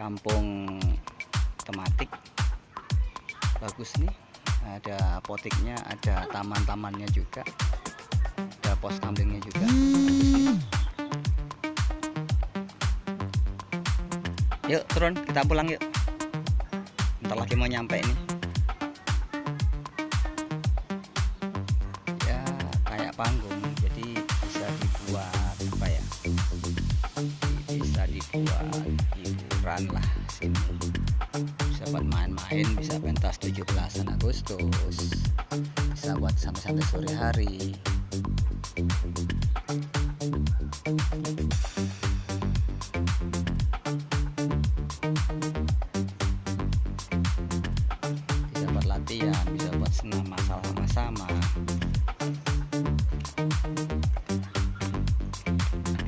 kampung tematik bagus nih, ada apoteknya, ada taman-tamannya juga, ada pos kambingnya juga. Yuk turun, kita pulang yuk, bentar lagi mau nyampe ini. Ya kayak panggung, jadi bisa dibuat apa ya, bisa dibuat hiburan lah sini, bisa buat main-main, bisa pentas 17 Agustus, bisa buat sampai sore hari.